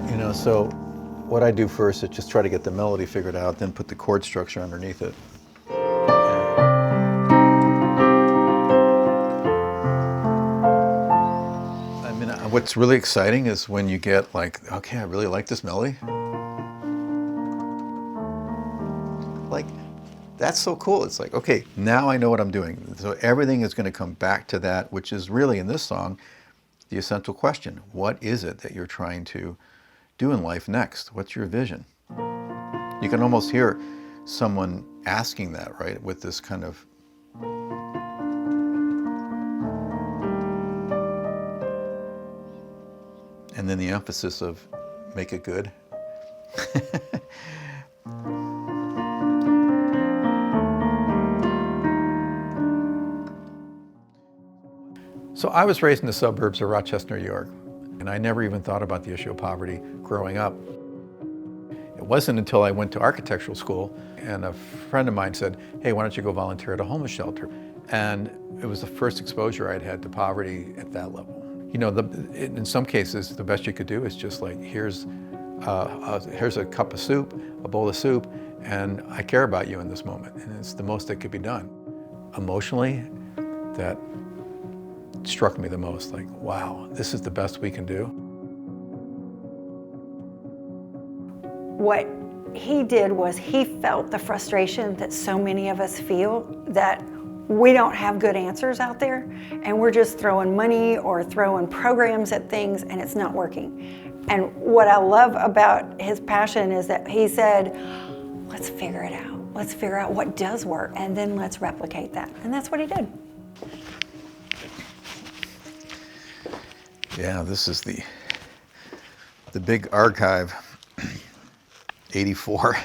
You know, so what I do first is just try to get the melody figured out, then put the chord structure underneath it. I mean, what's really exciting is when you get like, okay, I really like this melody. Like, that's so cool. It's like, okay, now I know what I'm doing. So everything is going to come back to that, which is really in this song, the essential question. What is it that you're trying to do in life next? What's your vision? You can almost hear someone asking that, right? With this kind of, and then the emphasis of make it good. So I was raised in the suburbs of Rochester, New York, and I never even thought about the issue of poverty growing up. It wasn't until I went to architectural school and a friend of mine said, hey, why don't you go volunteer at a homeless shelter? And it was the first exposure I'd had to poverty at that level. You know, in some cases, the best you could do is just like, here's a cup of soup, a bowl of soup, and I care about you in this moment. And it's the most that could be done. Emotionally, that struck me the most, like, wow, this is the best we can do. What he did was he felt the frustration that so many of us feel, that we don't have good answers out there and we're just throwing money or throwing programs at things and it's not working. And what I love about his passion is that he said, let's figure it out. Let's figure out what does work and then let's replicate that. And that's what he did. Yeah, this is the big archive, 84.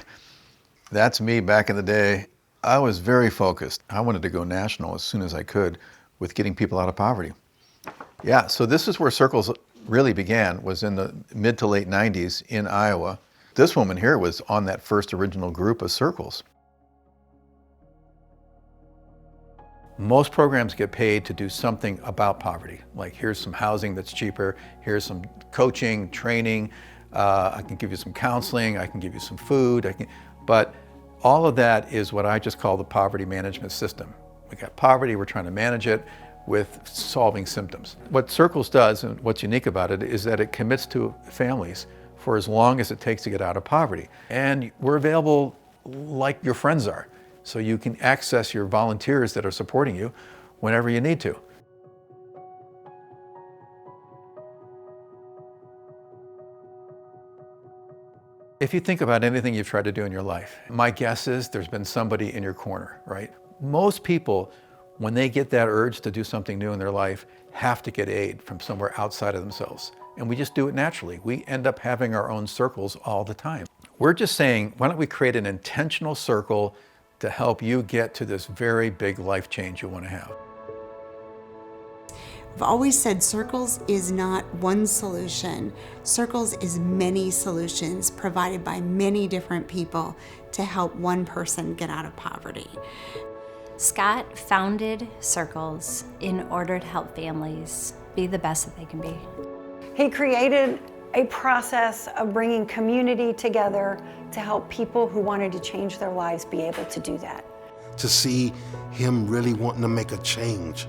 That's me back in the day. I was very focused. I wanted to go national as soon as I could with getting people out of poverty. Yeah, so this is where Circles really began, was in the mid to late 90s in Iowa. This woman here was on that first original group of Circles. Most programs get paid to do something about poverty. Like, here's some housing that's cheaper, here's some coaching, training, I can give you some counseling, I can give you some food, but all of that is what I just call the poverty management system. We got poverty, we're trying to manage it with solving symptoms. What Circles does, and what's unique about it, is that it commits to families for as long as it takes to get out of poverty. And we're available like your friends are. So you can access your volunteers that are supporting you whenever you need to. If you think about anything you've tried to do in your life, my guess is there's been somebody in your corner, right? Most people, when they get that urge to do something new in their life, have to get aid from somewhere outside of themselves. And we just do it naturally. We end up having our own circles all the time. We're just saying, why don't we create an intentional circle to help you get to this very big life change you want to have. I've always said Circles is not one solution. Circles is many solutions provided by many different people to help one person get out of poverty. Scott founded Circles in order to help families be the best that they can be. He created a process of bringing community together to help people who wanted to change their lives be able to do that. To see him really wanting to make a change,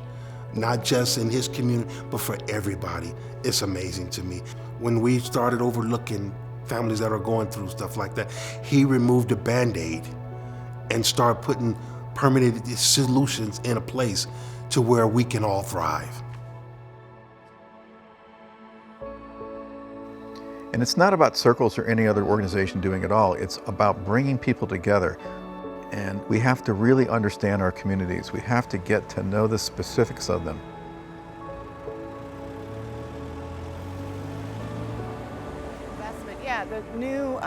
not just in his community, but for everybody, it's amazing to me. When we started overlooking families that are going through stuff like that, he removed the Band-Aid and started putting permanent solutions in a place to where we can all thrive. And it's not about Circles or any other organization doing it all. It's about bringing people together. And we have to really understand our communities. We have to get to know the specifics of them. Investment, yeah, the new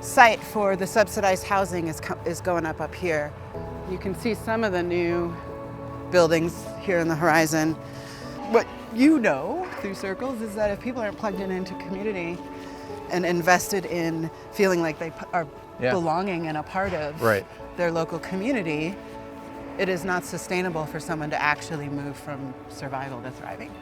site for the subsidized housing is going up here. You can see some of the new buildings here on the horizon. What you know through Circles is that if people aren't plugged into community and invested in feeling like they are belonging and a part of their local community, it is not sustainable for someone to actually move from survival to thriving.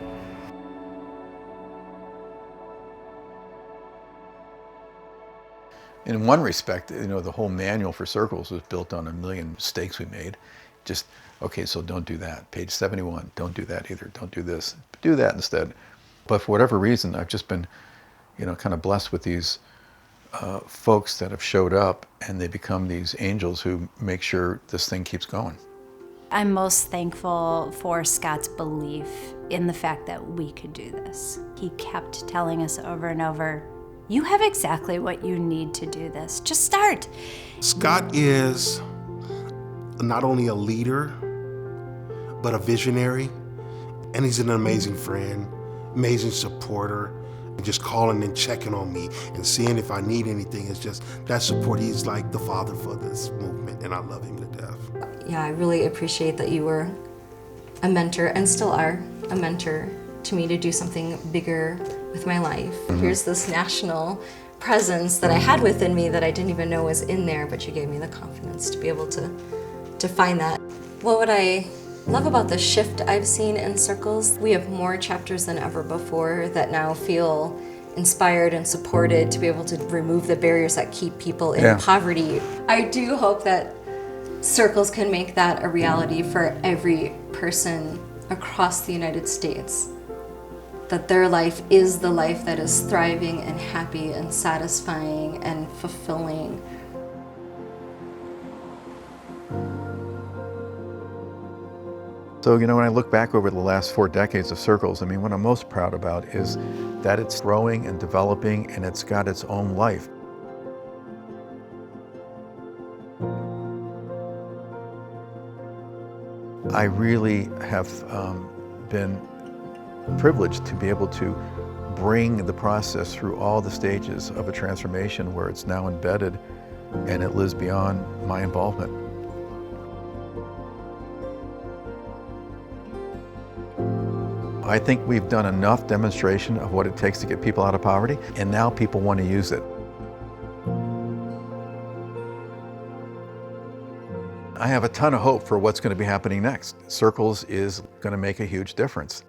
In one respect, the whole manual for circles was built on a million mistakes we made. Just, okay, so don't do that. Page 71, don't do that either. Don't do this. Do that instead. But for whatever reason, I've just been, kind of blessed with these folks that have showed up, and they become these angels who make sure this thing keeps going. I'm most thankful for Scott's belief in the fact that we could do this. He kept telling us over and over, you have exactly what you need to do this. Just start. Scott is not only a leader, but a visionary, and he's an amazing friend, amazing supporter, and just calling and checking on me and seeing if I need anything. It's just that support. He's like the father for this movement, and I love him to death. Yeah, I really appreciate that you were a mentor and still are a mentor to me to do something bigger with my life. Here's this national presence that I had within me that I didn't even know was in there, but you gave me the confidence to be able to find that. What would I love about the shift I've seen in Circles? We have more chapters than ever before that now feel inspired and supported to be able to remove the barriers that keep people in poverty. I do hope that Circles can make that a reality for every person across the United States. That their life is the life that is thriving and happy and satisfying and fulfilling. So, when I look back over the last 4 decades of Circles, what I'm most proud about is that it's growing and developing, and it's got its own life. I really have been privileged to be able to bring the process through all the stages of a transformation where it's now embedded and it lives beyond my involvement. I think we've done enough demonstration of what it takes to get people out of poverty, and now people want to use it. I have a ton of hope for what's going to be happening next. Circles is going to make a huge difference.